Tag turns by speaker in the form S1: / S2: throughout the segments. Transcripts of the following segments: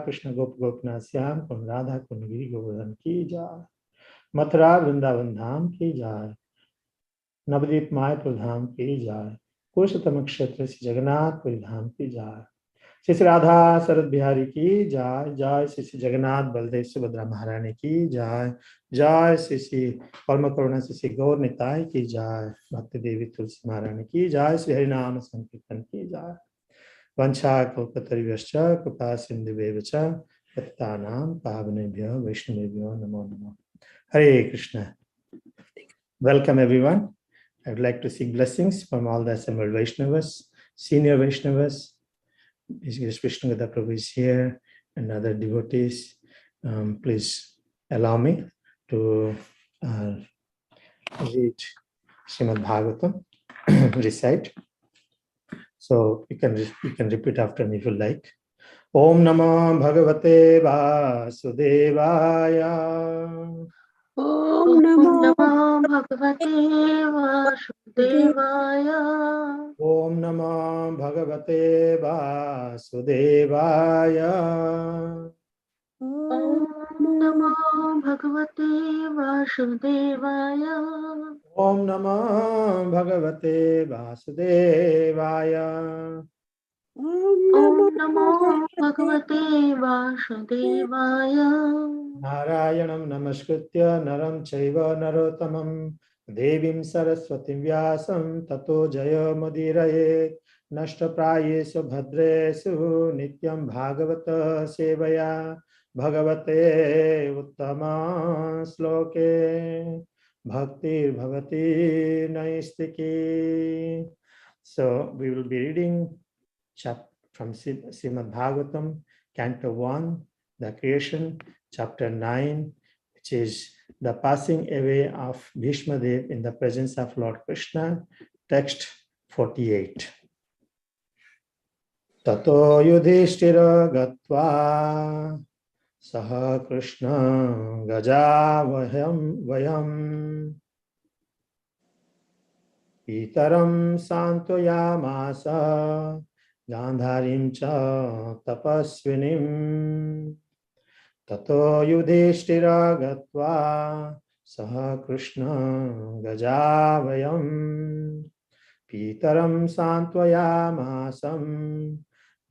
S1: कृष्ण गोप गोपनाथ श्याम कुंज राधा कुंज गिरि गोवर्धन की जय। मथुरा वृंदावन धाम की जय। नवदीप मायपुर धाम की जय। पुरुषोत्तम क्षेत्र श्री जगन्नाथपुरी धाम की जय। श्री श्री राधा शरद बिहारी की जय। जय श्री श्री जगन्नाथ बलदेव सुभद्रा महारानी की जय। जय श्री श्री परम करुणा श्री श्री गौर निताय की जय। भक्ति देवी तुलसी महारानी की जय। श्री हरिनाम संकीर्तन की जय। वंशा कल्पतरुभ्यश्च कृपा सिन्धुभ्येव च पतितानां पावनेभ्यो वैष्णवेभ्यो नमो नमः। Hare Krishna. Welcome everyone. I would like to seek blessings from all the assembled Vaishnavas, senior Vaishnavas. HG Krishna Kirtan Prabhu is here and other devotees. Please allow me to read Srimad Bhagavatam, recite. So you can repeat after me if you like. Om Namo Bhagavate Vasudevaya.
S2: Om Namo Bhagavate Vasudevaya.
S1: Om Namo Bhagavate Vasudevaya.
S2: Om Namo Bhagavate Vasudevaya.
S1: Om Namo Bhagavate Vasudevaya.
S2: Om Namo Bhagavate Vasudevaya.
S1: Narayanam Namaskritya Naram Chaiva Narottamam Devim Saraswatim Vyasam Tato Jaya Mudiraye Nashtaprayesu Bhadresu Nityam Bhagavata Sevaya Bhagavate Uttama Sloke Bhaktir Bhavati Naistiki. So we will be reading from Srimad Bhagavatam, Canto 1, the creation, chapter 9, which is the passing away of Bhishma Dev in the presence of Lord Krishna, text 48. Tato yudhishthira gatva saha Krishna gaja vayam itaram santoyamasa Gandharim cha tapasvinim. Tato yudhishthira gatva saha Krishna gajavayam pitaram santvayamasam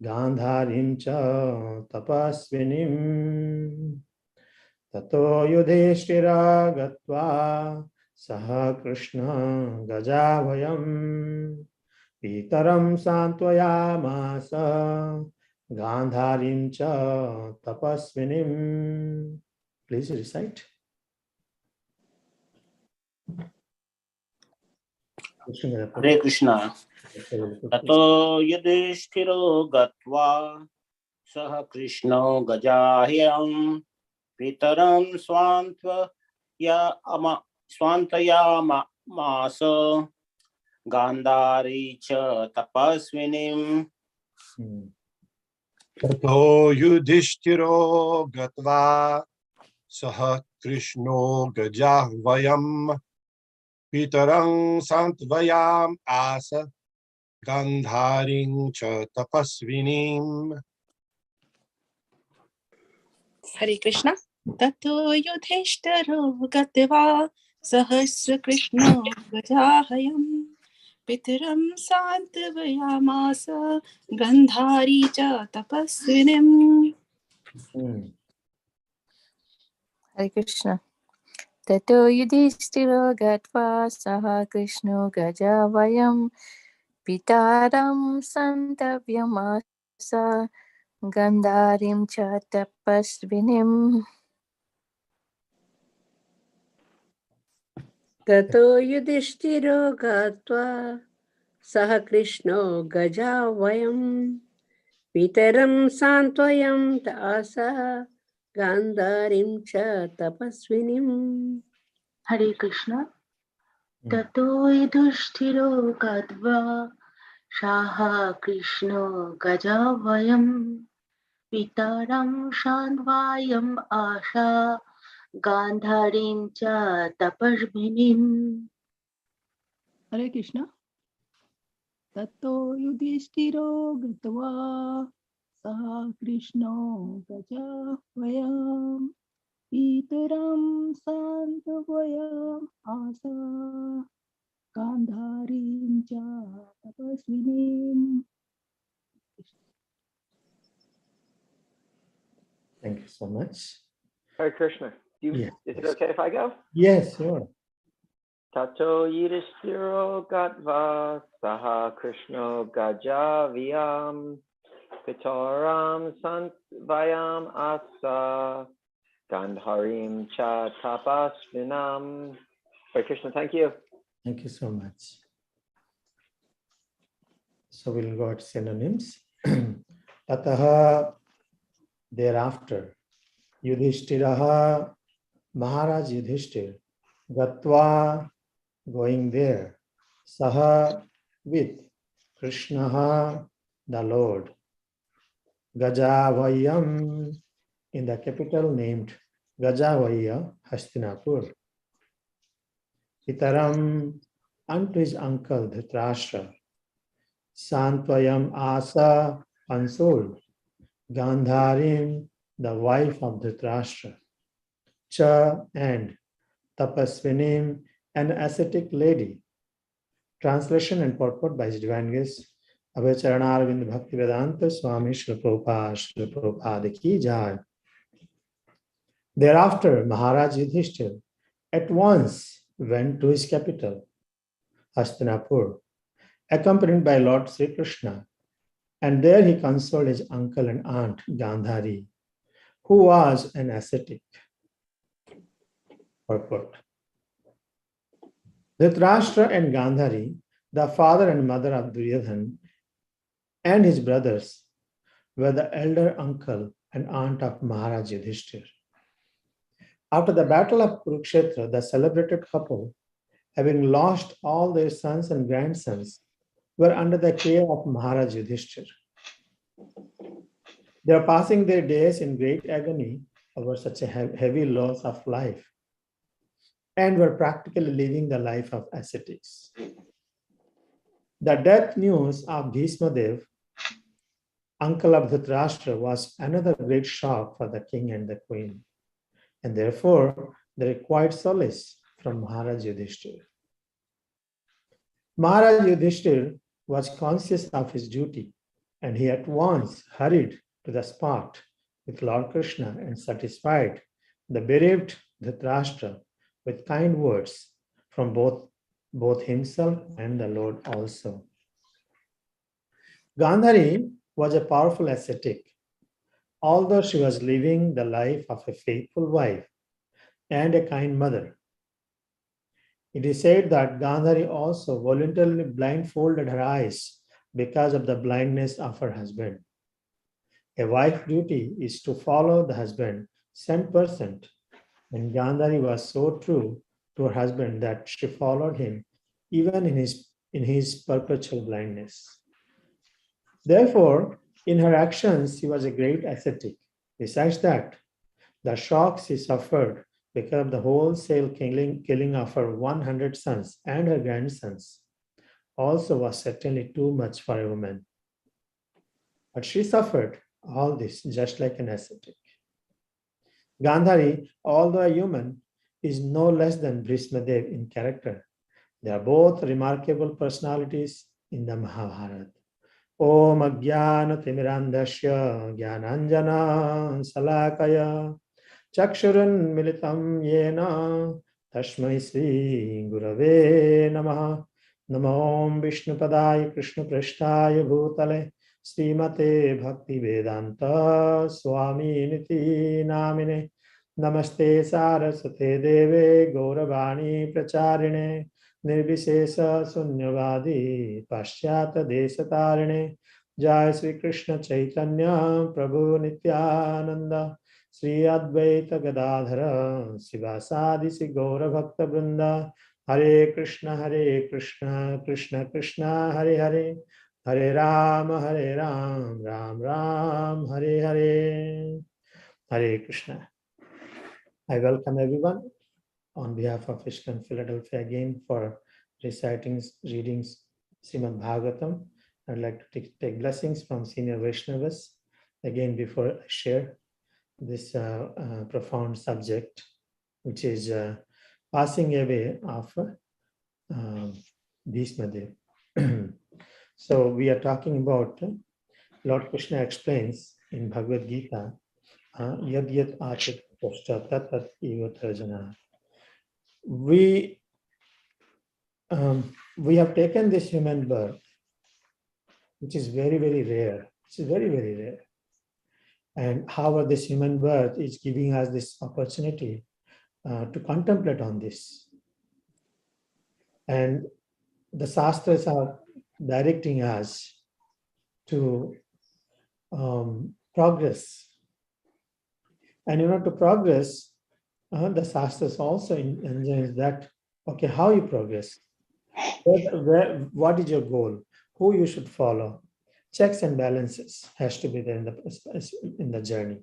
S1: Gandharim cha tapasvinim. Tato yudhishthira gatva saha Krishna gajavayam Pitaram Santvayamasa Gandharim cha tapasvinim. Please recite.
S3: Hare Krishna. Tato yudhishthiro gatva saha Krishno gajahyam pitaram swantayama masa Gandhari cha tapasvinim.
S4: Tato yudhishthiro gatva saha Krishno gajahvayam pitarang santvayam asa Gandharing cha tapasvinim.
S5: Hare Krishna. Tato yudhishthiro gatva sahasra Krishna gajahayam Pitaram santvayamasa Gandhari cha tapasvinim.
S6: Hare Krishna. Tato yudhishthiro gatva saha Krishno gajavayam pitaram santavyamasa Gandharim cha tapasvinim.
S2: Tato Yudhishthiro Gatva Saha Krishno Gajavayam Pitaram Santvayam Tasa Gandharim cha Tapasvinim.
S7: Hare Krishna. Tato Yudhishthiro Gatva Saha Krishno Gajavayam Pitaram Shandvayam Asha Gandharim cha Tapasvinim.
S8: Hare Krishna. Tato Yudhishthiro Gatva सः कृष्णो गजाह्वयम् पितरं सान्त्वयम् आसा गान्धारीं च तपस्विनीम्.
S1: Thank you so much.
S9: Hare Krishna.
S1: Yes.
S9: Is it okay if I go?
S1: Yes, sure.
S9: Tato yidishthiro gatva saha Krishno gajavyam pitaram santvayam asa gandharim cha tapasvinam. Hare Krishna, thank you.
S1: Thank you so much. So we'll go at synonyms. Tataha, thereafter. Yudhishthiraha, Maharaj Yudhishthir. Gatva, going there. Saha, with. Krishnaha, the Lord. Gajavayam, in the capital named Gajavaya, Hastinapur. Pitaram, unto his uncle Dhritarashtra. Santvayam asa, consoled. Gandharim, the wife of Dhritarashtra. Cha, and Tapasvinim, an ascetic lady. Translation and purport by His Divine Grace Abhay Charanarvind Bhakti Vedanta Swami Srila Prabhupada ki jai. Thereafter, Maharaj Yudhishthir at once went to his capital, Hastinapur, accompanied by Lord Sri Krishna, and there he consoled his uncle and aunt Gandhari, who was an ascetic. Purport. Dhritarashtra and Gandhari, the father and mother of Duryodhana, and his brothers, were the elder uncle and aunt of Maharaj Yudhishthir. After the battle of Kurukshetra, the celebrated couple, having lost all their sons and grandsons, were under the care of Maharaj Yudhishthir. They are passing their days in great agony over such a heavy loss of life, and were practically living the life of ascetics. The death news of Bhishma Dev, uncle of Dhritarashtra, was another great shock for the king and the queen, and therefore they required solace from Maharaj Yudhishthir. Maharaj Yudhishthir was conscious of his duty, and he at once hurried to the spot with Lord Krishna and satisfied the bereaved Dhritarashtra with kind words from both himself and the Lord also. Gandhari was a powerful ascetic, although she was living the life of a faithful wife and a kind mother. It is said that Gandhari also voluntarily blindfolded her eyes because of the blindness of her husband. A wife's duty is to follow the husband 100%, and Gandhari was so true to her husband that she followed him even in his perpetual blindness. Therefore, in her actions, she was a great ascetic. Besides that, the shocks she suffered because of the wholesale killing of her 100 sons and her grandsons also was certainly too much for a woman. But she suffered all this just like an ascetic. Gandhari, although a human, is no less than Bhishma Dev in character. They are both remarkable personalities in the Mahabharata. Om Ajnana Timirandasya Jnananjana Salakaya Chakshurun Militam Yena Tashmai Sri Gurave Namaha. Namo Vishnu Padaya Krishna Prasthaya Bhutale Srimate Bhakti Vedanta Swami Niti Namine. Namaste Saraswate Deve Gauravani Pracharine Nirvishesha Sunyavadi Paschyata Desatarine. Jai Sri Krishna Chaitanya Prabhu Nityananda Sri Advaita Gadadhara Sivasadi Sri Gaura Bhakta Vrinda. Hare Krishna Krishna Krishna Hare Hare Hare Ram Ram Ram Hare Hare. Hare Krishna. I welcome everyone on behalf of ISKCON Philadelphia again for reciting readings Srimad Bhagavatam. I'd like to take blessings from senior Vaishnavas, again before I share this profound subject, which is passing away of Bhishmadev. So we are talking about Lord Krishna explains in Bhagavad Gita, Yad Yad Achit Pashta Tat Tat Eva Tarjana. We have taken this human birth, which is very, very rare. It's very, very rare. And however, this human birth is giving us this opportunity to contemplate on this. And the Shastras are directing us to progress. And to progress, the Shastras also enjoins that, okay, how you progress? What is your goal? Who you should follow? Checks and balances has to be there in the journey.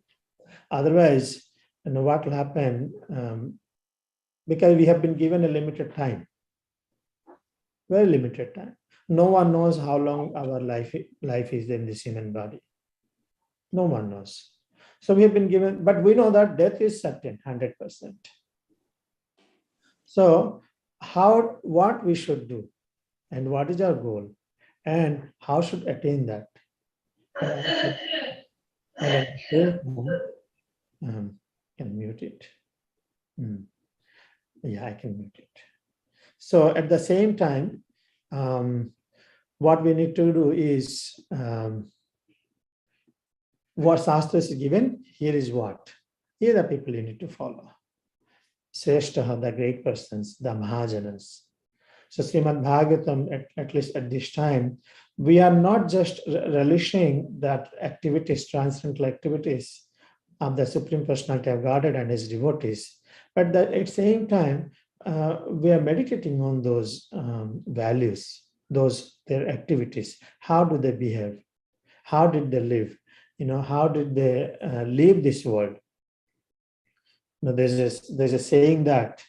S1: Otherwise, what will happen? Because we have been given a limited time, very limited time. No one knows how long our life is in this human body. No one knows. So we have been given, but we know that death is certain, 100%. So what we should do, and what is our goal, and how should attain that? Can mute it. Yeah, I can mute it. So at the same time, what we need to do is what Shastra is given, here is what. Here are the people you need to follow. Sreshtaha, the great persons, the Mahajanas. So Srimad Bhagavatam, at least at this time, we are not just relishing that activities, transcendental activities of the Supreme Personality of Godhead and his devotees, but at the same time, we are meditating on those values, their activities. How do they behave? How did they live? How did they leave this world? There's a saying that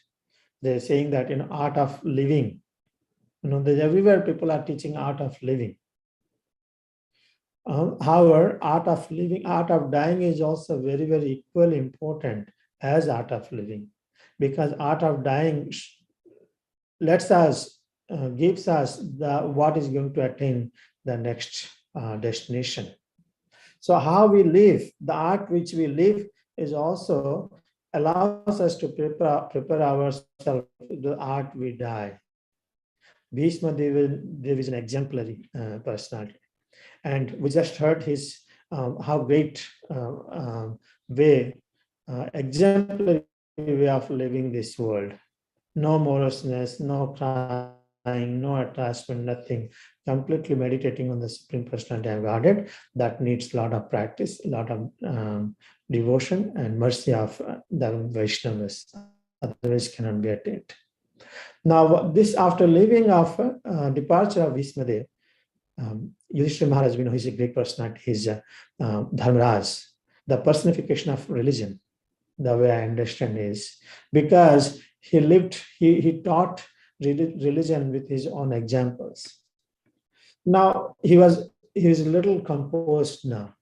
S1: in art of living, there's everywhere people are teaching art of living. However, art of living, art of dying is also very, very equally important as art of living, because art of dying gives us what is going to attain the next destination. So how we live, the art which we live is also allows us to prepare ourselves to the art we die. Bhishmadev is an exemplary personality. And we just heard his how great exemplary way of living this world. No moroseness, no crying, no attachment, nothing. Completely meditating on the Supreme Personality of Godhead. That needs a lot of practice, a lot of devotion and mercy of the Vaishnavas. Otherwise cannot be attained. Now, this after leaving of departure of Bhishmadev, Yudhishthira Maharaj, we know he's a great personality. He's Dharmaraj, the personification of religion. The way I understand is because he taught religion with his own examples. Now he was a little composed now.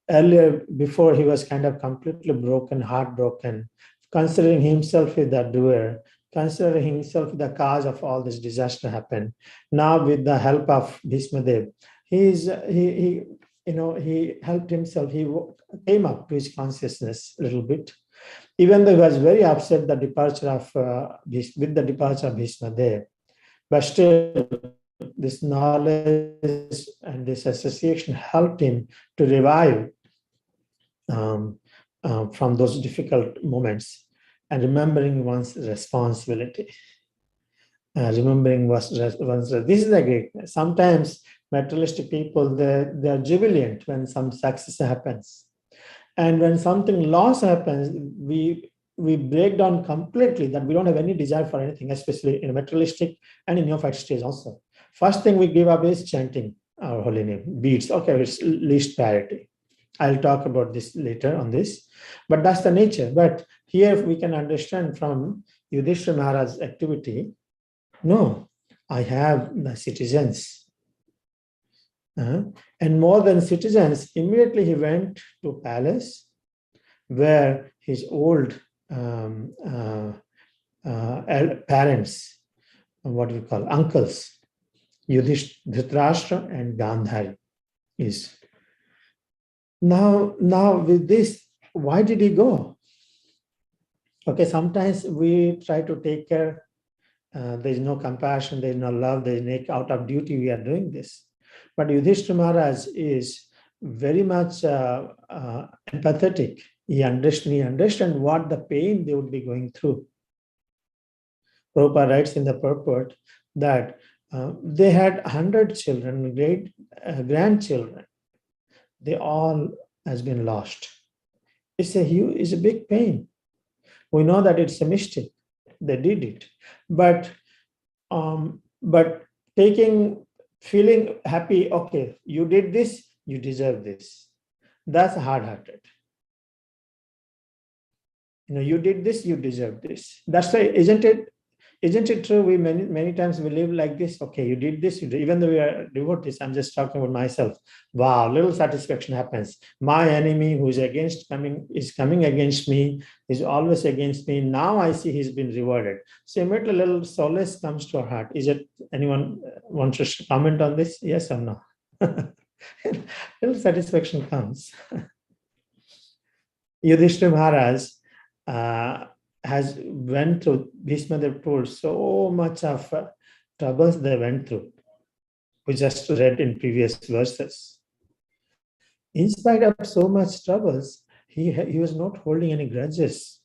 S1: Earlier, before, he was kind of completely broken, heartbroken, considering himself as the doer, considering himself the cause of all this disaster happened. Now, with the help of Bhishmadev, he helped himself. He came up to his consciousness a little bit, even though he was very upset with the departure of Bhishmadev. But still, this knowledge and this association helped him to revive from those difficult moments and remembering one's responsibility. This is the greatness. Sometimes materialistic people, they're jubilant when some success happens. And when something loss happens, we break down completely, that we don't have any desire for anything, especially in materialistic and in neophyte stage also. First thing we give up is chanting our holy name, beads. Okay, it's least priority. I'll talk about this later on this, but that's the nature. But here we can understand from Yudhishthira Maharaj's activity, no, I have the citizens. And more than citizens, immediately he went to palace where his old parents, what we call uncles, Dhritarashtra and Gandhari is. Now with this, why did he go? Okay, sometimes we try to take care. There is no compassion, there is no love, there is no, out of duty we are doing this. But Yudhishthira Maharaj is very much empathetic. He understands what the pain they would be going through. Prabhupada writes in the purport that they had 100 children, great grandchildren. They all has been lost. It's a big pain. We know that it's a mistake. They did it, but feeling happy. Okay, you did this. You deserve this. That's hard-hearted. You did this. You deserve this. That's why, isn't it? Isn't it true? We many times we live like this. Okay, you did this. Even though we are devotees, I'm just talking about myself. Wow, little satisfaction happens. My enemy who is coming against me, is always against me. Now I see he's been rewarded. So immediately little solace comes to our heart. Is it anyone wants to comment on this? Yes or no? Little satisfaction comes. Yudhishthira Maharaj has went through, Bhishma Dev told so much of troubles they went through. We just read in previous verses. In spite of so much troubles, he was not holding any grudges.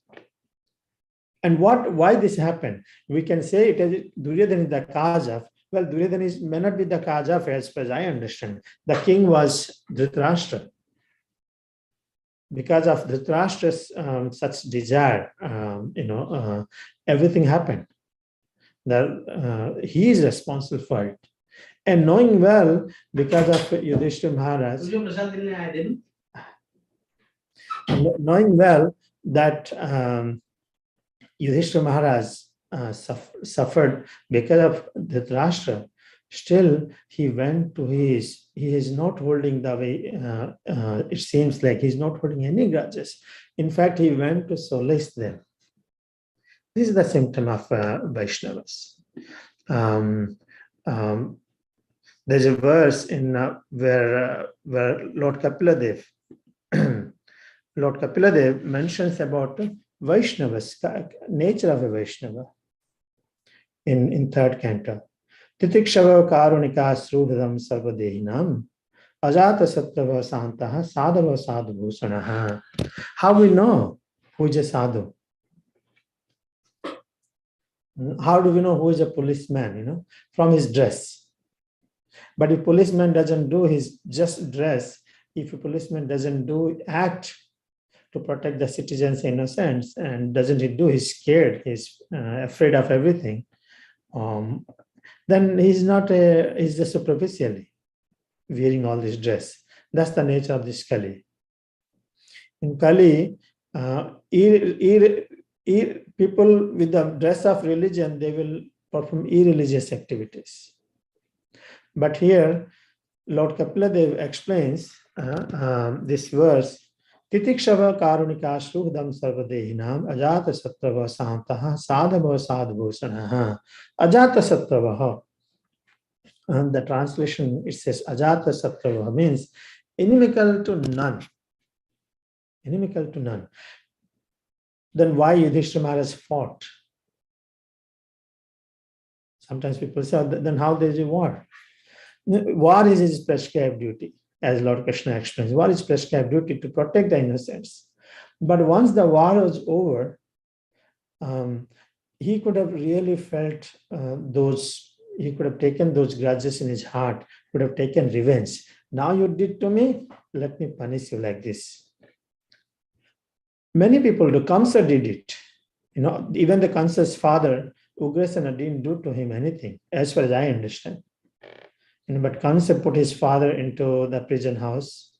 S1: And why this happened? We can say it as Duryodhana is the cause of. Well, Duryodhana may not be the cause of, as far as I understand. The king was Dhritarashtra. Because of Dhritarashtra's such desire, everything happened. He is responsible for it. And knowing well, because of Yudhishthira Maharaj, knowing well that Yudhishthira Maharaj suffered because of Dhritarashtra, still he went to he is not holding the way, it seems like he's not holding any grudges. In fact, he went to solace them. This is the symptom of Vaishnavas. There's a verse in where Lord Kapila Dev mentions about Vaishnavas, nature of a Vaishnava in third canto. Titikshava karunika sruhridam sarvadehinam ajata sattva santaha sadhava sadhubhusanaha. How we know who is a sadhu? How do we know who is a policeman? From his dress. But if policeman doesn't do his just dress, if a policeman doesn't act to protect the citizens' innocence, and doesn't he do, he's scared, he's afraid of everything, then he's just superficially wearing all this dress. That's the nature of this Kali. In Kali, people with the dress of religion, they will perform irreligious activities. But here, Lord Kapila Dev explains this verse, Titikshava karunika shuhdam sarvadehinam ajata sattva santaha sadhava sadhubhusanaha. Ajata sattva. And the translation, it says ajata sattva means inimical to none. Inimical to none. Then why Yudhishthira Maharaj fought? Sometimes people say, then how there is a war? War is his prescribed duty, as Lord Krishna explains. War is prescribed duty to protect the innocents. But once the war was over, he could have really felt he could have taken those grudges in his heart, could have taken revenge. Now you did to me, let me punish you like this. Many people do. Kamsa did it. Even the Kamsa's father, Ugrasena, didn't do to him anything, as far as I understand. But Kamsa put his father into the prison house.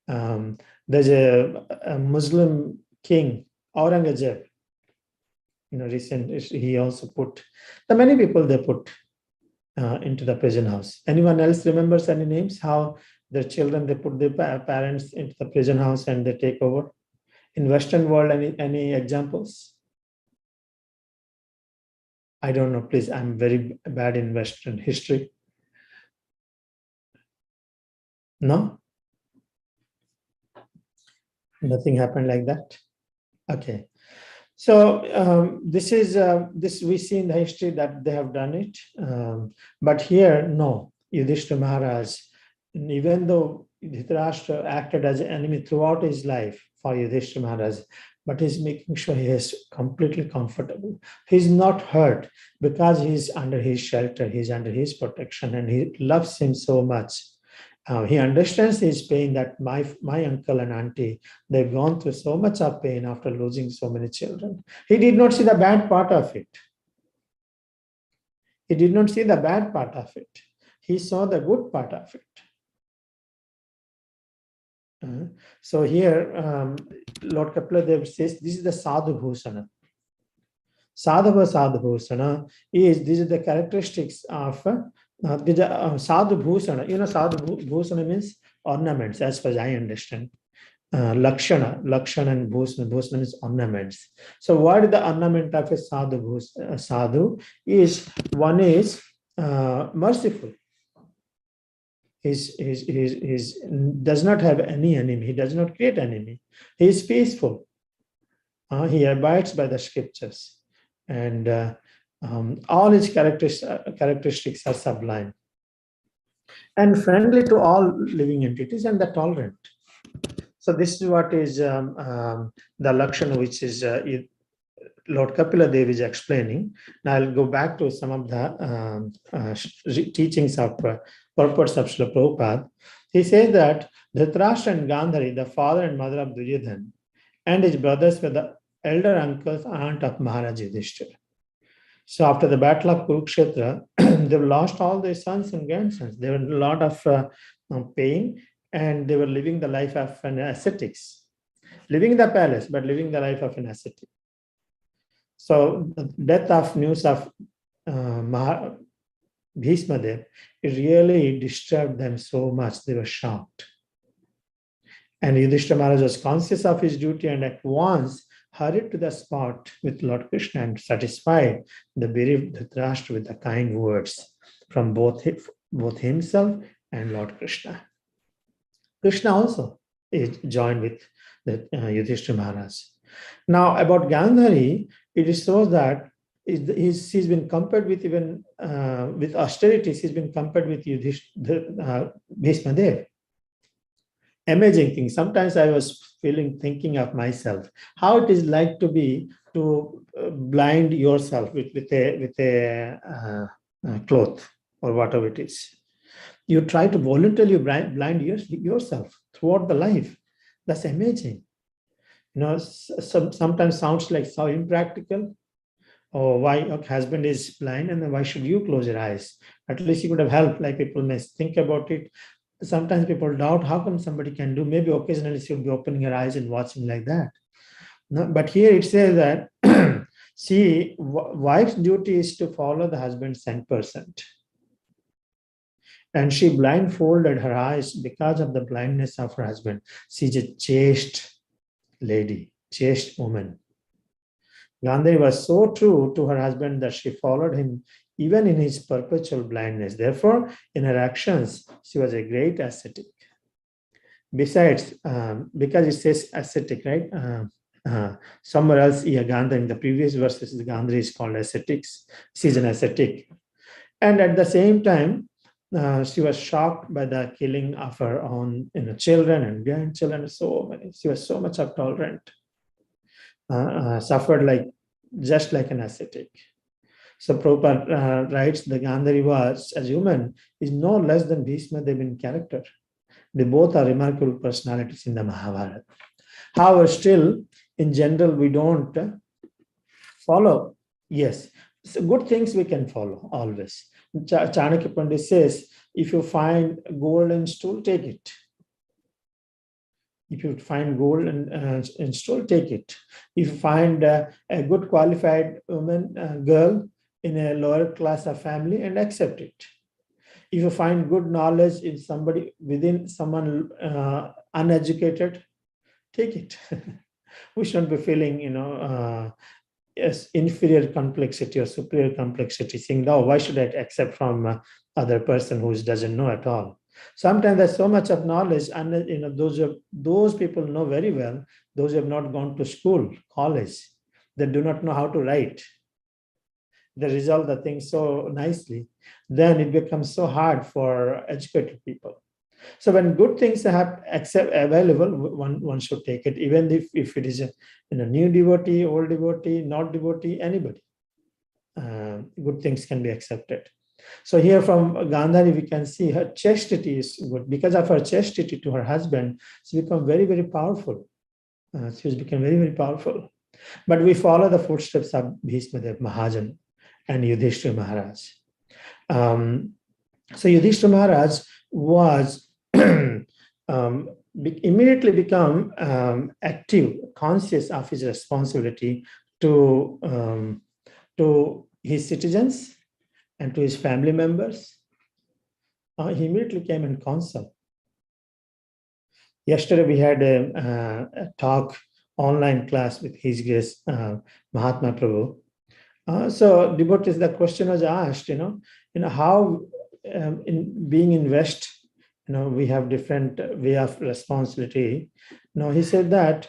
S1: There's a Muslim king, Aurangzeb. He also put. The many people they put. into the prison house. Anyone else remembers any names? How their children, they put their parents into the prison house and they take over? In Western world, any examples? I don't know, please. I'm very bad in Western history. No? Nothing happened like that? Okay. So this we see in the history that they have done it. But here, no. Yudhishthira Maharaj, even though Dhritarashtra acted as an enemy throughout his life for Yudhishthira Maharaj, but he's making sure he is completely comfortable. He's not hurt because he's under his shelter, he's under his protection, and he loves him so much. He understands his pain, that my uncle and auntie, they've gone through so much of pain after losing so many children. He did not see the bad part of it. He did not see the bad part of it. He saw the good part of it. So here, Lord Kapila Dev says, this is the Sadhu Bhusana. Sadhava Sadhu Bhusana these are the characteristics of Sadhu Bhusana. You know, Sadhu Bhusana means ornaments, as far as I understand. Lakshana and Bhusana. Bhusana means ornaments. So what is the ornament of a Sadhu? Sadhu is, one is merciful. He does not have any enemy. He does not create enemy. He is peaceful. He abides by the scriptures. And all his characteristics are sublime. And friendly to all living entities, and the tolerant. So this is what is the Lakshana, which is Lord Kapila Dev is explaining. Now I'll go back to some of the teachings of purports of Srila Prabhupada. He says that Dhritarashtra and Gandhari, the father and mother of Duryodhana, and his brothers were the elder uncles, aunt of Maharaj Yudhishthira. So after the battle of Kurukshetra, they've lost all their sons and grandsons. They were in a lot of pain, and they were living the life of an ascetics. Living in the palace, but living the life of an ascetic. So the death of news of Bhishma Dev, it really disturbed them so much. They were shocked. And Yudhishthira Maharaj was conscious of his duty and at once hurried to the spot with Lord Krishna and satisfied the bereaved Dhritarashtra with the kind words from both himself and Lord Krishna. Krishna also is joined with the Yudhishthira Maharaj. Now about Gandhari, it is so that he's been compared with even with austerities. He's been compared with Bhishma Dev. Amazing thing. Sometimes I was thinking of myself, how it is like to blind yourself with a cloth or whatever it is. You try to voluntarily blind yourself throughout the life. That's amazing. You know, sometimes sounds like so impractical. Or why your husband is blind and then why should you close your eyes? At least you could have helped, like people may think about it. Sometimes people doubt, how come somebody can do? Maybe occasionally she should be opening her eyes and watching like that. No, but here it says that, see, wife's duty is to follow the husband's 10%. And she blindfolded her eyes because of the blindness of her husband. She's a chaste lady, chaste woman. Gandhari was so true to her husband that she followed him even in his perpetual blindness. Therefore, in her actions, she was a great ascetic. Besides, because it says ascetic, right? Somewhere else, Gandhari, in the previous verses, Gandhari is called ascetics. She's an ascetic. And at the same time, she was shocked by the killing of her own children and grandchildren. So many. She was so much of tolerant. Suffered just like an ascetic. So Prabhupada writes the Gandhari was, as human, is no less than Bhishma Dev in character. They both are remarkable personalities in the Mahabharata. However, still, in general, we don't follow. Yes, so good things we can follow always. Chanakya Pandit says, if you find gold in stool, take it. If you find gold in stool, take it. If you find a good qualified woman, girl, in a lower class of family and accept it. If you find good knowledge in somebody, within someone uneducated, take it. We shouldn't be feeling, yes, inferior complexity or superior complexity, saying, no, why should I accept from other person who doesn't know at all? Sometimes there's so much of knowledge, and those people know very well, those who have not gone to school, college, they do not know how to write. They resolve the thing so nicely, then it becomes so hard for educated people. So when good things are available, one should take it, even if it is a new devotee, old devotee, not devotee, anybody. Good things can be accepted. So here from Gandhari, we can see her chastity is good. Because of her chastity to her husband, she become very, very powerful. She has become very, very powerful. But we follow the footsteps of Bhishmadev Mahajan and Yudhishthira Maharaj. So Yudhishthira Maharaj was immediately become active, conscious of his responsibility to his citizens and to his family members. He immediately came in council. Yesterday we had a talk, online class with His Grace Mahatma Prabhu. So devotees, the question was asked, how in being in West, we have different way of responsibility. He said that,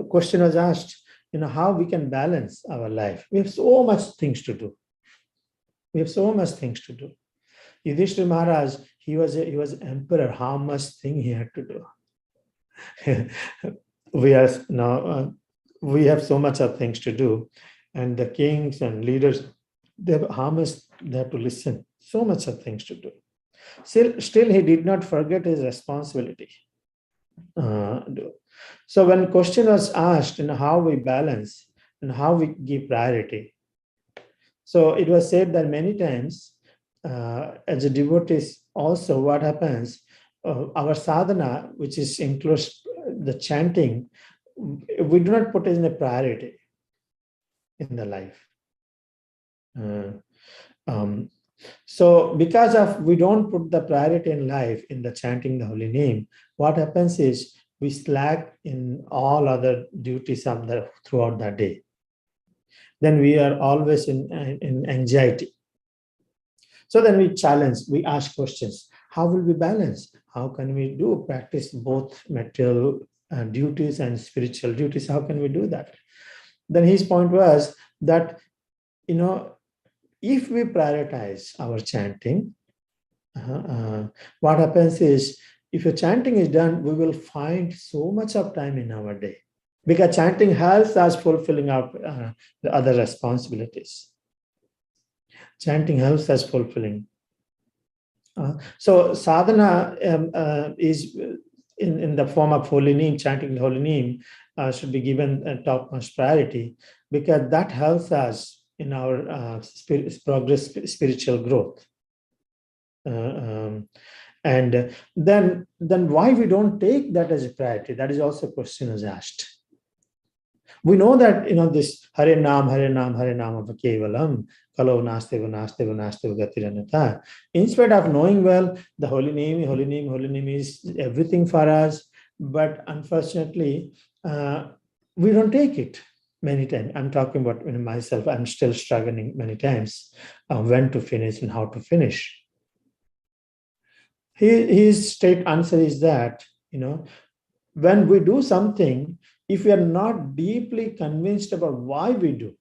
S1: question was asked, how we can balance our life. We have so much things to do. Yudhishthira Maharaj, he was emperor. How much thing he had to do. We have so much of things to do, and the kings and leaders, they have to listen. So much of things to do. Still, he did not forget his responsibility. So when question was asked, how we balance and how we give priority, so it was said that many times, as a devotees, also what happens, our sadhana, which includes the chanting, we do not put it in a priority in the life. So because of we don't put the priority in life in the chanting the holy name, what happens is we slack in all other duties throughout the day. Then we are always in anxiety. So then we challenge, we ask questions. How will we balance? How can we practice both material duties and spiritual duties? How can we do that? Then his point was that, if we prioritize our chanting, what happens is, if your chanting is done, we will find so much of time in our day, because chanting helps us fulfilling the other responsibilities. Chanting helps us fulfilling. So sadhana is in the form of holy name, chanting the holy name should be given topmost priority, because that helps us in our spiritual growth. And then why we don't take that as a priority? That is also a question is asked. We know that this Hare Nam Ava Kevalam Kalo Nasteva Gatiranata. In spite of knowing well the holy name is everything for us, but unfortunately we don't take it many times. I'm talking about myself. I'm still struggling many times when to finish and how to finish. His straight answer is that, when we do something, if we are not deeply convinced about why we do,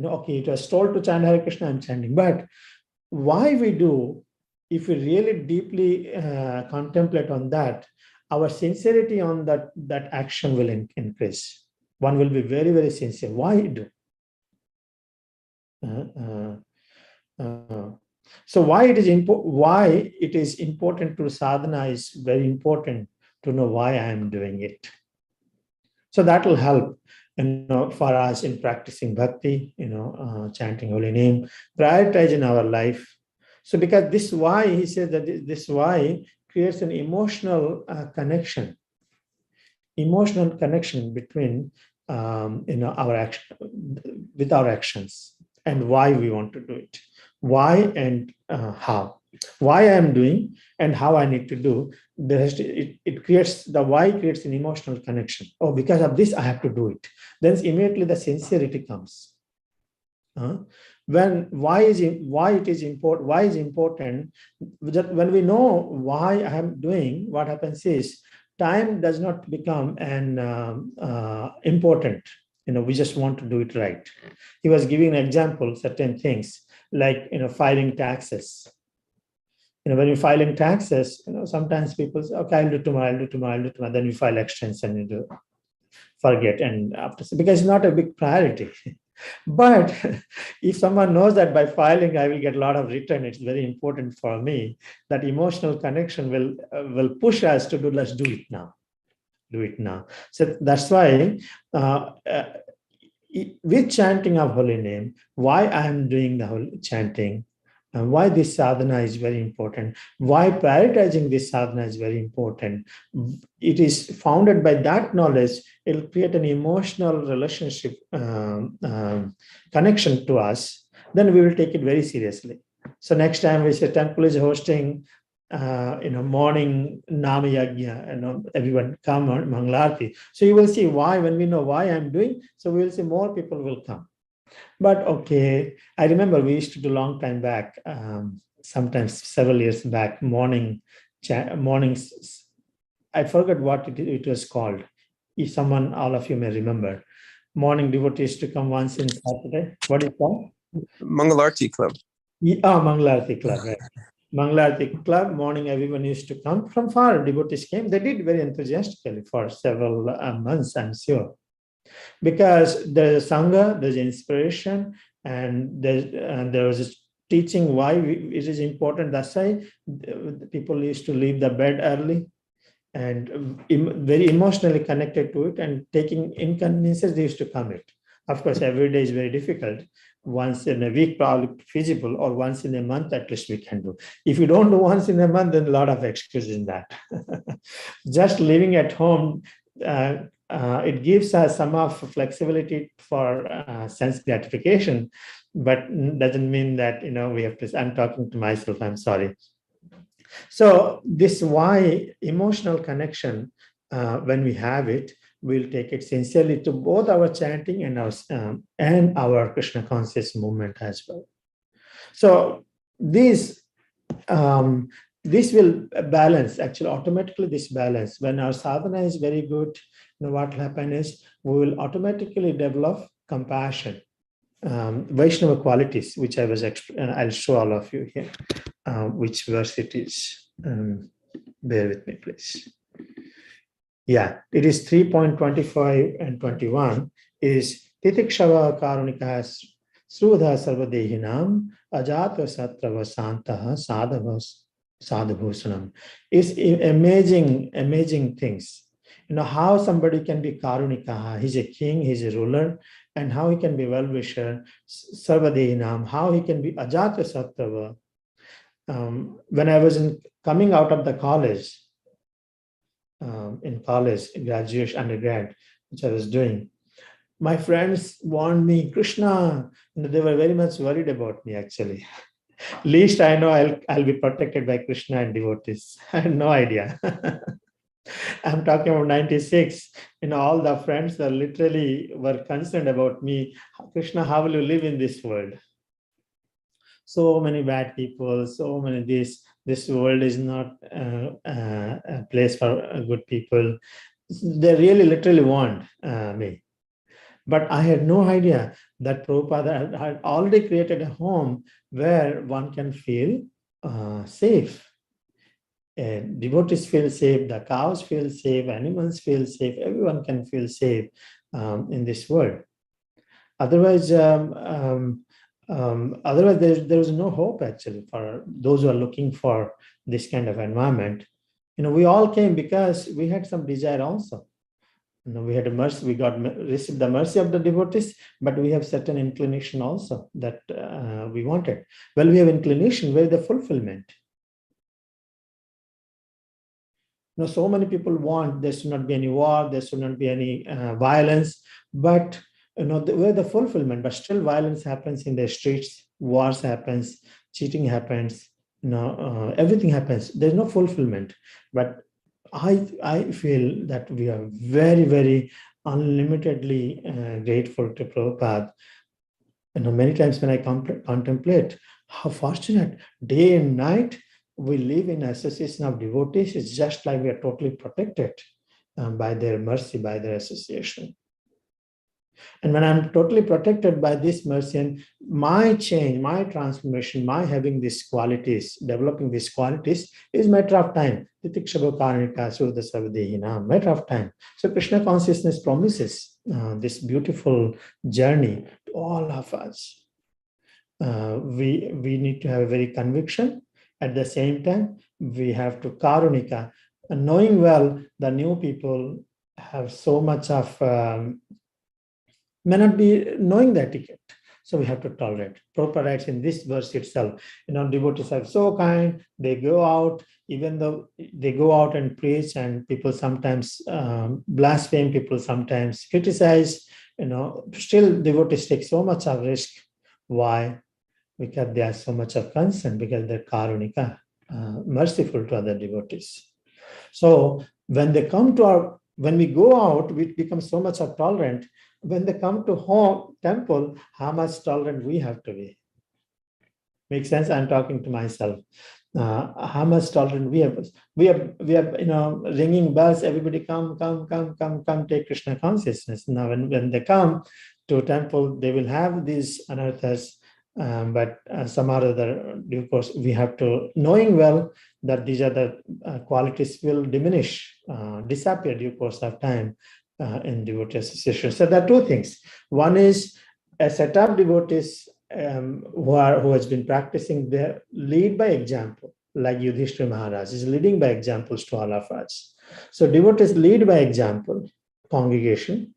S1: okay, it was told to chant Hare Krishna, I'm chanting, but why we do, if we really deeply contemplate on that, our sincerity on that action will increase. One will be very, very sincere. Why do? So why it is important to sadhana is very important to know why I am doing it. So that will help, for us in practicing bhakti, chanting holy name, prioritizing our life. So because this why, he says that this why creates an emotional connection between our action, with our actions, and why we want to do it, why and how, why I am doing and how I need to do. It creates, the why creates an emotional connection. Oh, because of this I have to do it. Then immediately the sincerity comes. When why is important, that when we know why I am doing, what happens is time does not become an important. We just want to do it right. He was giving an example, certain things like filing taxes. When you're filing taxes, sometimes people say, okay, I'll do tomorrow. Then you file extension and you do forget, and after, because it's not a big priority. But if someone knows that by filing I will get a lot of return, it's very important for me. That emotional connection will push us to do. Let's do it now. Do it now. So that's why with chanting of holy name, why I am doing the whole chanting, and why this sadhana is very important, why prioritizing this sadhana is very important. It is founded by that knowledge. It will create an emotional relationship connection to us. Then we will take it very seriously. So next time we say temple is hosting morning Nama Yajna, everyone come on Mangalarti. So you will see why. When we know why I'm doing, so we will see more people will come. But okay, I remember we used to do long time back, sometimes several years back, mornings. I forgot what it was called. If someone, all of you may remember, morning devotees to come once in Saturday. What is it called?
S10: Mangalarti Club.
S1: Mangalarti Club, right. Mangalarti Club, morning everyone used to come. From far, devotees came. They did very enthusiastically for several months, I'm sure. Because there's a Sangha, there's inspiration, and there was a teaching why it is important. That's why people used to leave the bed early and very emotionally connected to it, and taking inconveniences, they used to commit. Of course, every day is very difficult. Once in a week, probably feasible, or once in a month, at least we can do. If you don't do once in a month, then a lot of excuses in that. Just living at home, it gives us some of flexibility for sense gratification, but doesn't mean that we have to. I'm talking to myself, I'm sorry. So this why emotional connection, when we have it, we'll take it sincerely to both our chanting and our Krishna conscious movement as well. So this will balance, actually automatically this balance. When our sadhana is very good, what will happen is we will automatically develop compassion, Vaishnava qualities, which I'll show all of you here, which verse it is. Bear with me, please. Yeah, it is 3.25 and 21 is Titikshava Karunika Srudha Sarvadehinam Ajata Satrava Santaha Sadhabhusanam. It's amazing things. How somebody can be Karunika, he's a king, he's a ruler, and how he can be well-wisher, Sarvadehinam, how he can be Ajata Satrava. When I was coming out of the college, in college, graduation, undergrad, which I was doing, my friends warned me, Krishna, they were very much worried about me actually. Least I know I'll be protected by Krishna and devotees. I had no idea. I'm talking about 96. All the friends were literally concerned about me. Krishna, how will you live in this world? So many bad people, so many this world is not a place for good people. They really literally warned me. But I had no idea that Prabhupada had already created a home where one can feel safe. Devotees feel safe, the cows feel safe, animals feel safe, everyone can feel safe in this world. Otherwise, there is no hope actually for those who are looking for this kind of environment. We all came because we had some desire also. We had a mercy, we received the mercy of the devotees, but we have certain inclination also that we wanted. Well, we have inclination, where the fulfillment? so many people want there should not be any war, there should not be any violence, but where the fulfillment, but still violence happens in the streets, wars happens, cheating happens, everything happens. There's no fulfillment. But I feel that we are very, very unlimitedly grateful to Prabhupada. Many times when I contemplate how fortunate day and night we live in association of devotees, it's just like we are totally protected by their mercy, by their association. And when I'm totally protected by this mercy, and my change, my transformation, my having these qualities, developing these qualities is matter of time. Matter of time. So Krishna consciousness promises this beautiful journey to all of us. We need to have a very conviction. At the same time, we have to karunika, knowing well the new people have so much of may not be knowing the etiquette. So we have to tolerate. Prabhupada writes in this verse itself, devotees are so kind, they go out, even though they go out and preach, and people sometimes blaspheme, people sometimes criticize, still devotees take so much of risk. Why? Because they are so much of concern, because they're karunika, merciful to other devotees. So when they come to when we go out, we become so much of tolerant. When they come to home, temple, how much tolerant we have to be. Makes sense? I'm talking to myself. How much tolerant we have. We have, ringing bells. Everybody come, take Krishna consciousness. Now, when they come to temple, they will have these anarthas, but some or other, of course, we have to, knowing well that these are the qualities will diminish, disappear due course of time. In devotee association. So there are two things. One is a set of devotees who has been practicing their lead by example, like Yudhishthira Maharaj is leading by examples to all of us. So devotees lead by example, congregation.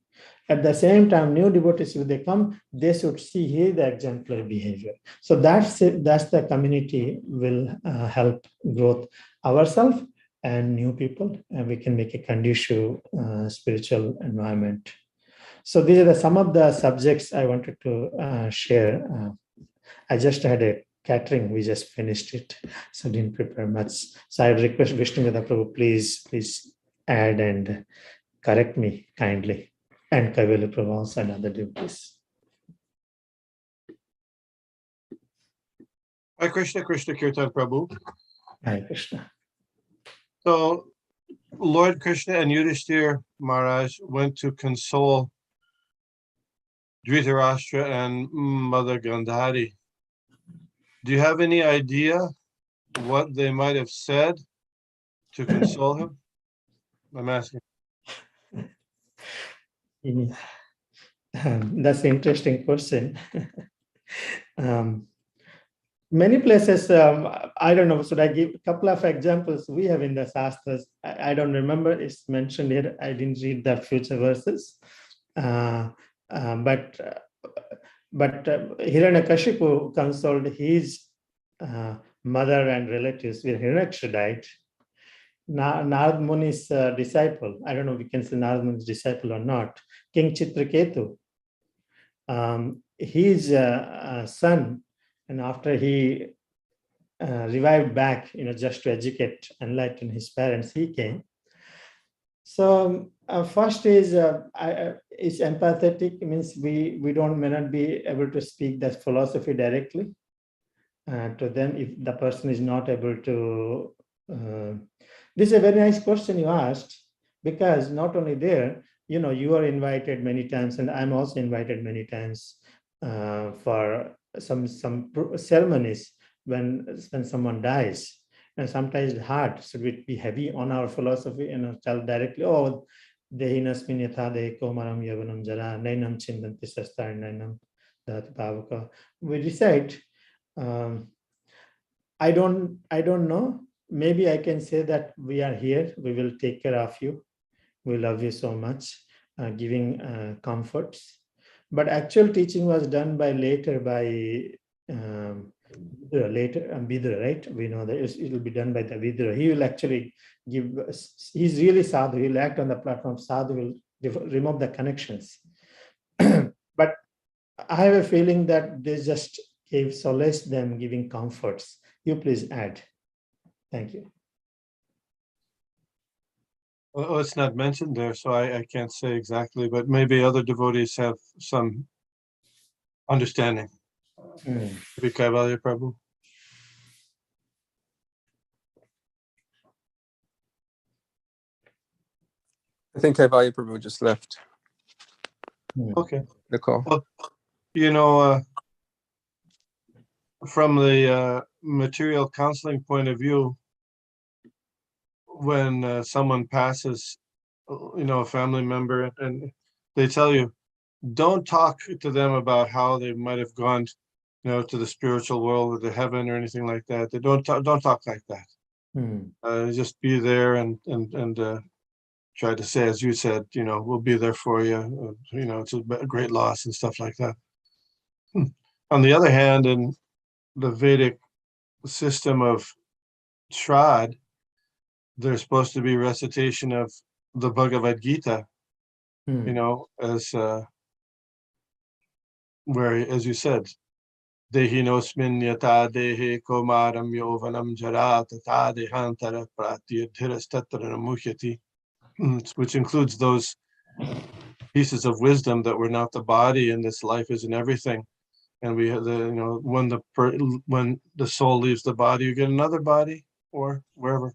S1: At the same time, new devotees, if they come, they should see here the exemplary behavior. So that's the community will help growth ourselves and new people, and we can make a conducive spiritual environment. So these are some of the subjects I wanted to share. I just had a catering, we just finished it, so didn't prepare much. So I request Vishnupada Prabhu, please add and correct me kindly, and Kaveli Prabhu also and other devotees.
S4: Hi Krishna Kirtan Prabhu.
S1: Hi Krishna.
S4: So Lord Krishna and Yudhishthira Maharaj went to console Dhritarashtra and Mother Gandhari. Do you have any idea what they might have said to console him? I'm asking.
S1: Yeah. That's an interesting question. Many places, I don't know, should I give a couple of examples we have in the Shastras? I don't remember, it's mentioned here. I didn't read the future verses. But Hiranyakashipu consoled his mother and relatives when Hiranyaksha died. Narad Muni's disciple, I don't know if we can say Narad Muni's disciple or not, King Chitraketu, his son, and after he revived back, just to educate, enlighten his parents, he came. So first is empathetic, means we may not be able to speak that philosophy directly to them if the person is not able to. This is a very nice question you asked, because not only there, you are invited many times, and I'm also invited many times for some ceremonies when someone dies, and sometimes it's hard. Should we be heavy on our philosophy and tell directly, oh, dehinasmin yatha deko maram yavanam jara nainam chindanti sastar nainam dhat bhavaka. We recite. I don't know. Maybe I can say that we are here. We will take care of you. We love you so much, giving comforts. But actual teaching was done by later by Vidura later, Vidura, right? We know that it will be done by the Vidura. He will actually give, he's really sadhu, he'll act on the platform. Sadhu will remove the connections. But I have a feeling that they just gave solace them, giving comforts. You please add. Thank you.
S4: Well, it's not mentioned there, so I can't say exactly, but maybe other devotees have some understanding. Maybe Kaivalya Prabhu.
S10: I think Kaivalya Prabhu just left
S4: Okay.
S10: the call.
S4: Well, you know, from the material counseling point of view, when someone passes, you know, a family member, and they tell you, don't talk to them about how they might have gone, you know, to the spiritual world or to heaven or anything like that. They don't talk like that. Just be there and try to say, as you said, you know, we'll be there for you. You know, it's a great loss and stuff like that. On the other hand, in the Vedic system of Shraddha, there's supposed to be recitation of the Bhagavad Gita, you know, as where, as you said, Dehinosmin yata dehe komaram yovanam jara tata dehantara pratyadhirastatara muhyati, which includes those pieces of wisdom that we're not the body and this life isn't everything. And we have the, you know, when the soul leaves the body, you get another body or wherever.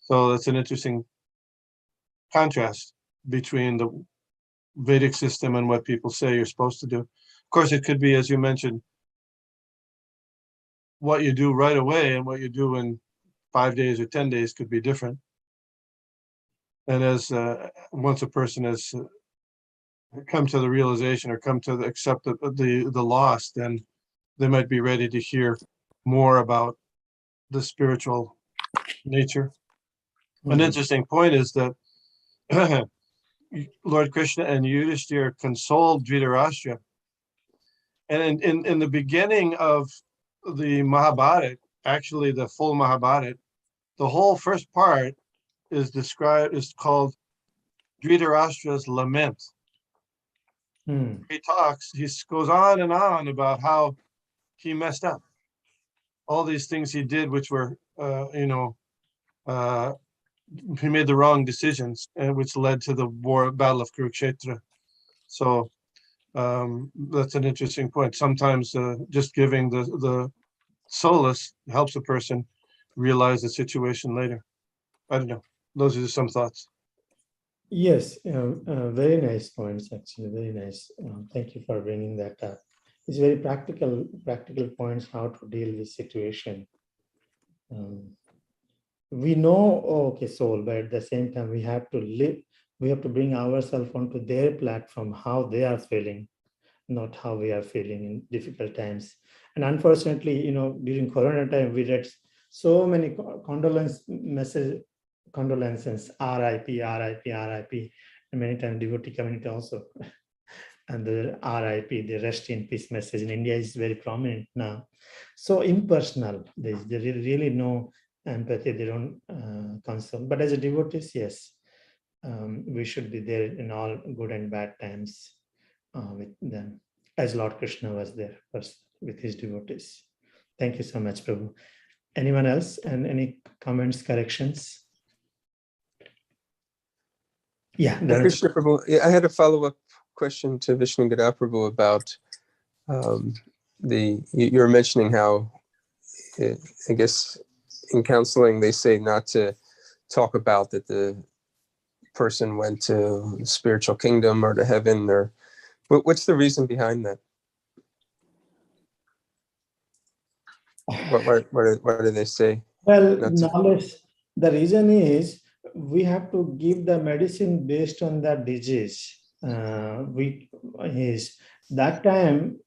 S4: So that's an interesting contrast between the Vedic system and what people say you're supposed to do. Of course, it could be, as you mentioned, what you do right away and what you do in 5 days or 10 days could be different. And as once a person has come to the realization or come to accept the loss, then they might be ready to hear more about the spiritual nature. An interesting point is that Lord Krishna and Yudhishthira consoled Dhritarashtra. And in the beginning of the Mahabharata, actually the full Mahabharata, the whole first part is called Dhritarashtra's lament. He goes on and on about how he messed up. All these things he did, which were, you know, he made the wrong decisions, which led to the battle of Kurukshetra. So that's an interesting point. Sometimes just giving the solace helps a person realize the situation later. I don't know. Those are just some thoughts.
S1: Yes, very nice points, actually, very nice. Thank you for bringing that up. It's very practical points how to deal with situation. We know, okay, soul, but at the same time, we have to bring ourselves onto their platform, how they are feeling, not how we are feeling in difficult times. And unfortunately, you know, during Corona time, we read so many condolences, RIP, RIP, RIP, and many times devotee community also. And the RIP, the rest in peace message in India is very prominent now. So impersonal, there really no empathy, they don't console. But as a devotees, yes, we should be there in all good and bad times with them, as Lord Krishna was there with his devotees. Thank you so much, Prabhu. Anyone else and any comments, corrections? Yeah,
S10: Krishna Prabhu, I had a follow-up question to Vishnu Gada Prabhu about you were mentioning how, I guess, in counseling they say not to talk about that the person went to the spiritual kingdom or to heaven, or what's the reason behind that? What do they say?
S1: Well, knowledge, the reason is we have to give the medicine based on the disease. That time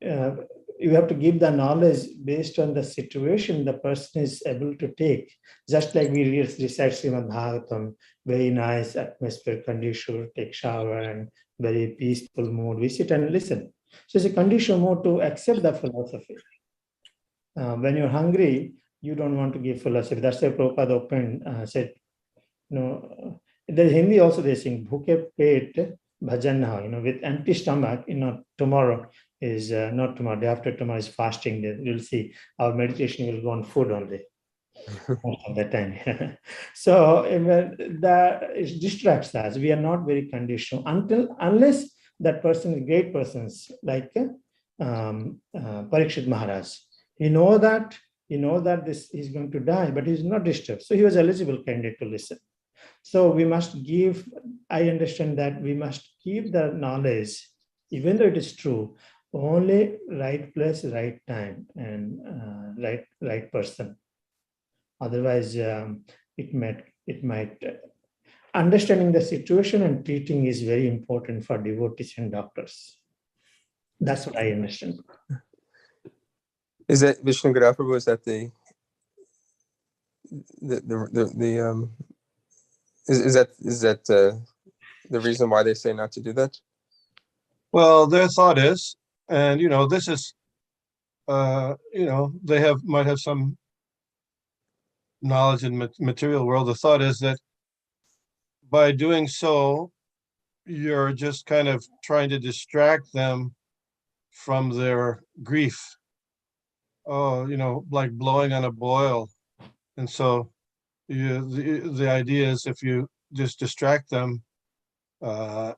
S1: you have to give the knowledge based on the situation the person is able to take. Just like we recite Srimad Bhagavatam, very nice atmosphere, conducive, take shower and very peaceful mood. We sit and listen. So it's a conducive mood to accept the philosophy. When you're hungry, you don't want to give philosophy. That's why Prabhupada opened, said, there's Hindi also they sing, Bhuke Pet Bhajan na ho, with empty stomach, tomorrow is not tomorrow, day after tomorrow is fasting day. You'll see our meditation will go on food only. Most of the time. So that it distracts us. We are not very conditional unless that person is great persons like Parikshit Maharaj. He know that this is going to die, but he's not disturbed. So he was eligible candidate to listen. So we must give, I understand that we must keep the knowledge, even though it is true, only right place, right time, and right person. Otherwise, it might understanding the situation and treating is very important for devotees and doctors. That's what I understand.
S10: Is that Vishnu Prabhu? Is that is that the reason why they say not to do that?
S4: Well, their thought is, and this is, they might have some knowledge in material world. The thought is that by doing so, you're just kind of trying to distract them from their grief. Oh, like blowing on a boil. And so the idea is if you just distract them, it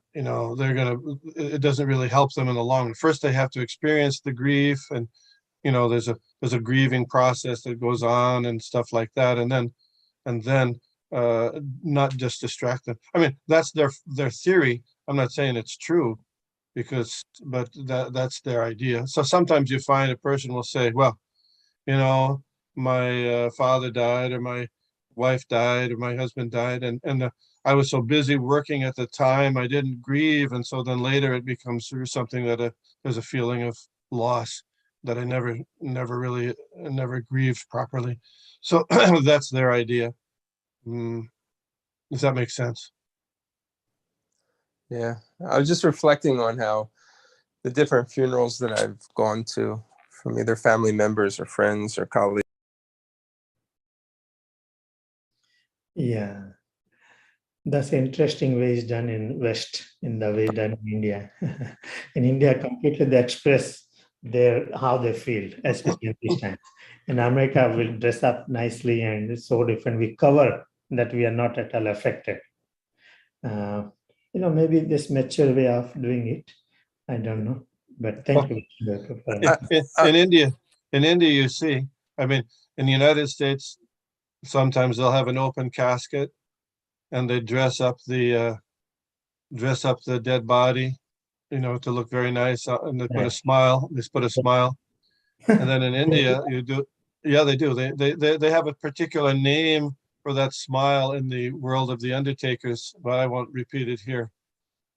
S4: doesn't really help them in the long run. First, they have to experience the grief, and there's a grieving process that goes on and stuff like that, and then not just distract them. I mean, that's their theory. I'm not saying it's true, but that's their idea. So sometimes you find a person will say, well, my father died, or my wife died, or my husband died, and I was so busy working at the time, I didn't grieve, and so then later it becomes something that there's a feeling of loss that I never grieved properly. So that's their idea. Does that make sense?
S10: Yeah, I was just reflecting on how the different funerals that I've gone to from either family members or friends or colleagues.
S1: Yeah, that's an interesting way it's done in West, in the way done in India. In India, completely they express how they feel, especially in these times. In America, we'll dress up nicely and it's so different. We cover that we are not at all affected. Maybe this mature way of doing it, I don't know. But thank you.
S4: In India, you see, I mean, in the United States, sometimes they'll have an open casket, and they dress up the dead body, to look very nice, and they put a smile. They put a smile, and then in India, you do. Yeah, they do. They have a particular name for that smile in the world of the undertakers, but I won't repeat it here.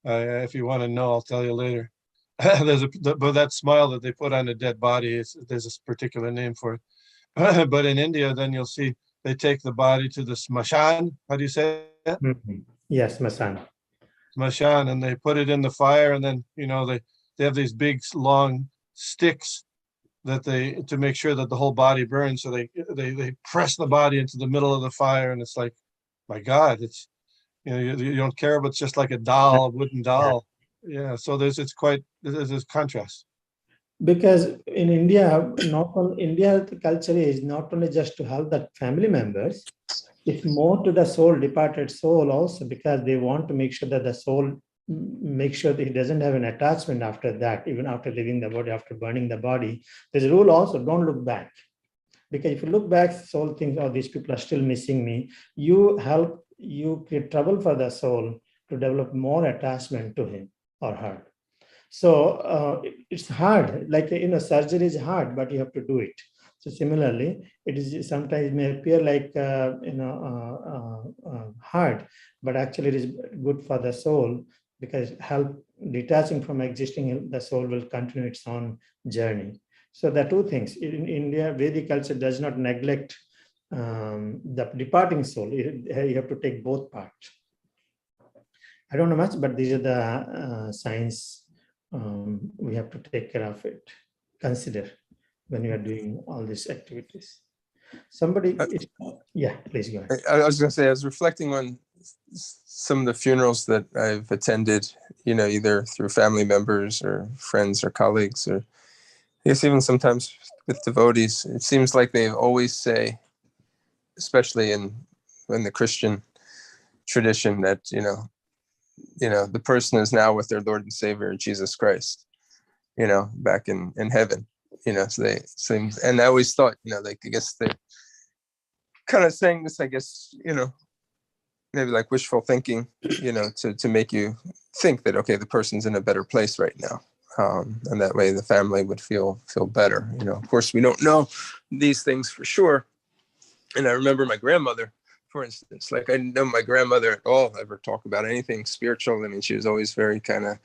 S4: If you want to know, I'll tell you later. But that smile that they put on a dead body, there's a particular name for it. But in India, then you'll see they take the body to the smashan. How do you say it?
S1: Mm-hmm. Yes, smashan.
S4: Smashan, and they put it in the fire, and then they have these big long sticks that to make sure that the whole body burns. So they press the body into the middle of the fire, and it's like, my God, it's you don't care, but it's just like a doll, a wooden doll. Yeah. So there's this contrast.
S1: Because in India, the culture is not only just to help the family members, it's more to the departed soul also, because they want to make sure that the soul, make sure that he doesn't have an attachment after that, even after leaving the body, after burning the body. There's a rule also, don't look back. Because if you look back, soul thinks, oh, these people are still missing me. You create trouble for the soul to develop more attachment to him or her. So it's hard, like, surgery is hard, but you have to do it. So similarly, it is sometimes may appear like, hard, but actually it is good for the soul, because help detaching from existing, the soul will continue its own journey. So the two things in India, Vedic culture does not neglect the departing soul. You have to take both parts. I don't know much, but these are the signs we have to take care of it, consider. when you are doing all these activities. Somebody, yeah, please go ahead.
S10: I was going to say, I was reflecting on some of the funerals that I've attended, either through family members or friends or colleagues, or I guess even sometimes with devotees. It seems like they always say, especially in the Christian tradition, that the person is now with their Lord and Savior Jesus Christ, back in heaven. So they seem, and I always thought, like, I guess they're kind of saying this, I guess, maybe like wishful thinking, to make you think that, okay, the person's in a better place right now. And that way the family would feel better. Of course, we don't know these things for sure. And I remember my grandmother, for instance, like I didn't know my grandmother at all ever talk about anything spiritual. I mean, she was always very kind of,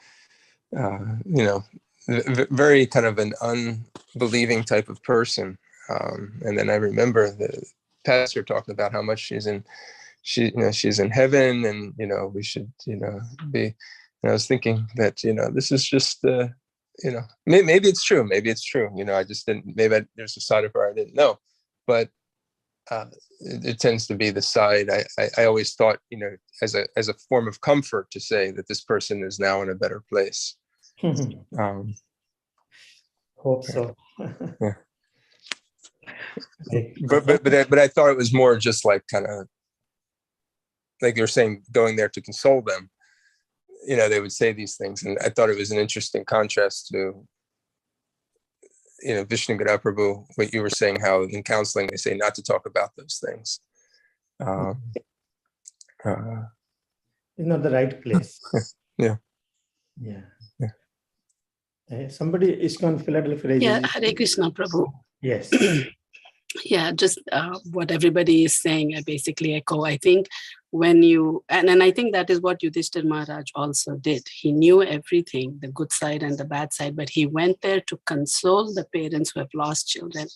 S10: very kind of an unbelieving type of person. And then I remember the pastor talking about how much she's in heaven, and we should be. And I was thinking that this is just maybe it's true, I just didn't, there's a side of her I didn't know, but it tends to be the side I always thought, as a form of comfort, to say that this person is now in a better place.
S1: Hope so.
S10: Yeah. But I thought it was more just like kind of like you're saying, going there to console them. They would say these things, and I thought it was an interesting contrast to Vishnu Gada Prabhu, what you were saying, how in counseling they say not to talk about those things.
S1: It's not the right place.
S10: Yeah.
S1: Somebody is on Philadelphia.
S2: Yeah, Hare Krishna Prabhu.
S1: Yes.
S2: Yeah, just what everybody is saying, I basically echo. I think when you, and I think that is what Yudhishthir Maharaj also did. He knew everything, the good side and the bad side, but he went there to console the parents who have lost children.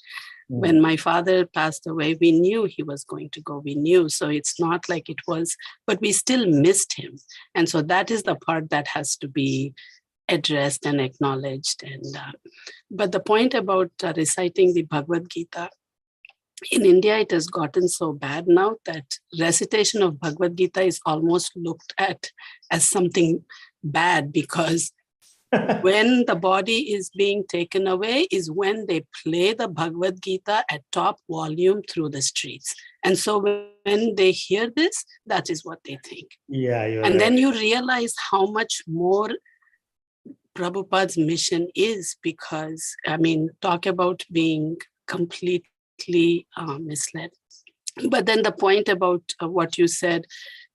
S2: When my father passed away, we knew he was going to go. We knew. So it's not like it was, but we still missed him. And so that is the part that has to be addressed and acknowledged. And but the point about reciting the Bhagavad Gita, in India, it has gotten so bad now that recitation of Bhagavad Gita is almost looked at as something bad, because when the body is being taken away is when they play the Bhagavad Gita at top volume through the streets. And so when they hear this, that is what they think.
S1: Yeah,
S2: and right. Then you realize how much more Prabhupada's mission is, because, I mean, talk about being completely misled. But then the point about what you said,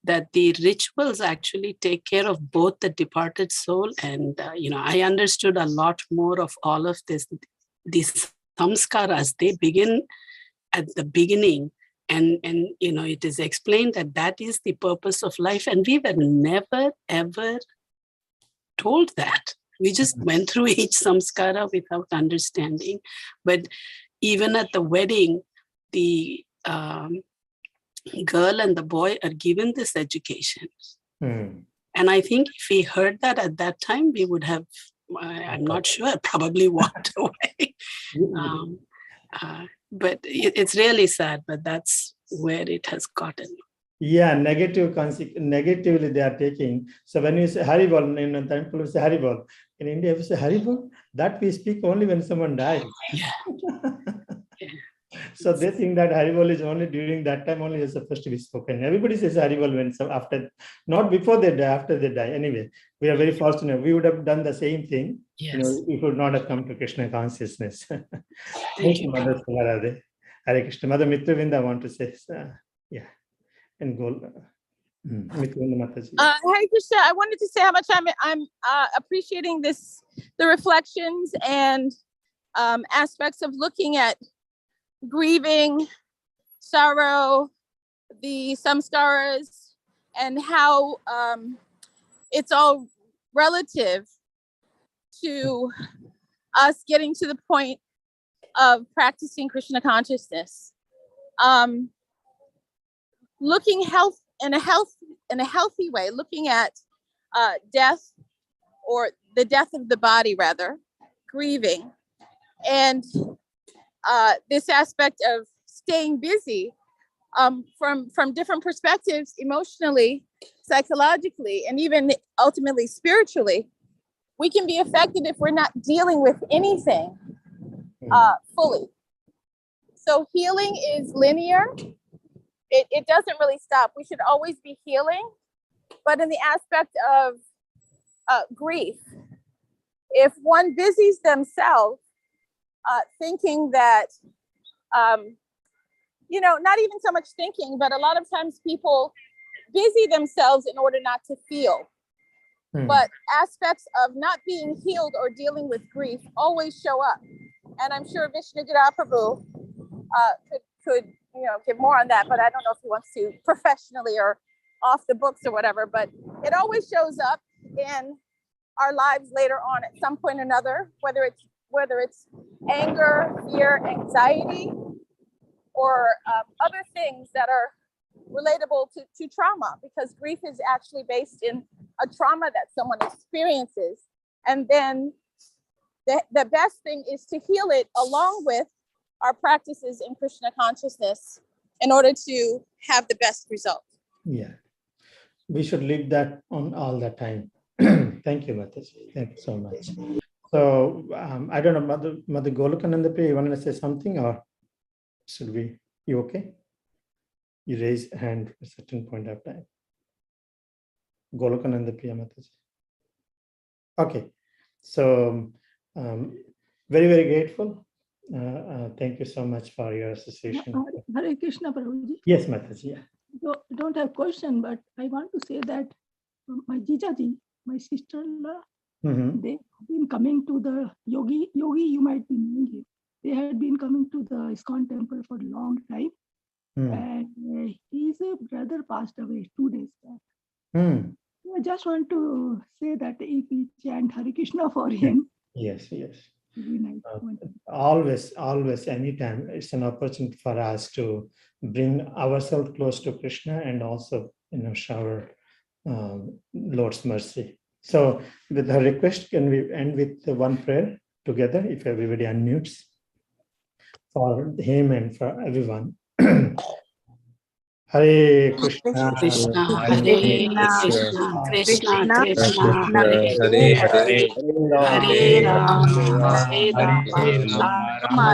S2: that the rituals actually take care of both the departed soul and, I understood a lot more of all of this. These samskaras, they begin at the beginning, and it is explained that is the purpose of life. And we were never, ever told that. We just went through each samskara without understanding. But even at the wedding, the girl and the boy are given this education. And I think if we heard that at that time, we would have, I'm not sure, probably walked away. But it's really sad, but that's where it has gotten.
S1: Yeah, negatively they are taking. So when you say Haribol, in Tamil we say Haribol. In India, we say Haribol, that we speak only when someone dies.
S2: Yeah.
S1: So they think that Haribol is only during that time only is supposed to be spoken. Everybody says Haribol when after, not before they die, after they die. Anyway, we are very fortunate. We would have done the same thing.
S2: Yes.
S1: We could not have come to Krishna consciousness.
S2: Thank you.
S1: Mother Hare Krishna. Mother Mitravinda, I want to say, yeah, and go.
S11: Hare Krishna, I wanted to say how much I'm appreciating the reflections and aspects of looking at grieving, sorrow, the samskaras, and how it's all relative to us getting to the point of practicing Krishna consciousness. Looking in a healthy way, looking at death, or the death of the body rather, grieving, and this aspect of staying busy from different perspectives, emotionally, psychologically, and even ultimately spiritually, we can be affected if we're not dealing with anything fully. So healing is linear. It doesn't really stop. We should always be healing. But in the aspect of grief, if one busies themselves thinking that, not even so much thinking, but a lot of times people busy themselves in order not to feel. But aspects of not being healed or dealing with grief always show up. And I'm sure Vishnugira Prabhu could give more on that, but I don't know if he wants to professionally or off the books or whatever, but it always shows up in our lives later on at some point or another, whether it's anger, fear, anxiety, or other things that are relatable to trauma, because grief is actually based in a trauma that someone experiences. And then the best thing is to heal it along with our practices in Krishna consciousness in order to have the best result.
S1: Yeah, we should leave that on all the time. Thank you, Mataji. Thank you so much. So I don't know, Mother Golokananda, you want to say something, or should we? You okay? You raise a hand at a certain point of time. Golokananda Priya Mataji. Okay, so very, very grateful. Thank you so much for your association.
S8: Hare Krishna, Prabhuji.
S1: Yes, Mataji. Yeah.
S8: So, I don't have question, but I want to say that my Jijaji, my sister-in-law, they have been coming to the Yogi, you might be knowing him. They had been coming to the ISKCON temple for a long time. And his brother passed away 2 days back. I just want to say that if we chant Hare Krishna for him.
S1: Yes, yes.
S8: Nice.
S1: Always, anytime, it's an opportunity for us to bring ourselves close to Krishna and also, shower Lord's mercy. So with her request, can we end with one prayer together, if everybody unmutes, for him and for everyone. Hare Krishna,
S2: Krishna,
S10: Hare
S2: Hare
S10: Krishna,
S2: Krishna, Krishna Krishna,
S10: Hare
S2: Hare
S10: Hare,
S2: Hare Rama, Hare Rama,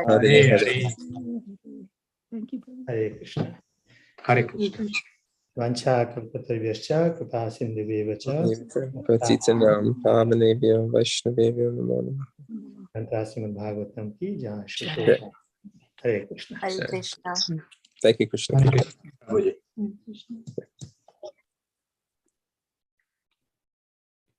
S10: Hare Hare.
S8: Thank you, Prabhuji.
S1: Hare Krishna.
S12: Hare Krishna.
S1: Vancha kalpatarvyascha kripa sindhuveva cha
S10: Patitanam Pavanebhyo Vaishnavebhyo Namo Namaha.
S1: Srimad Bhagavatam ki jai. Hare Krishna.
S6: Hare Krishna.
S10: Thank you, Krishna.
S12: Hare Krishna. Prabhuji.
S8: Krishna.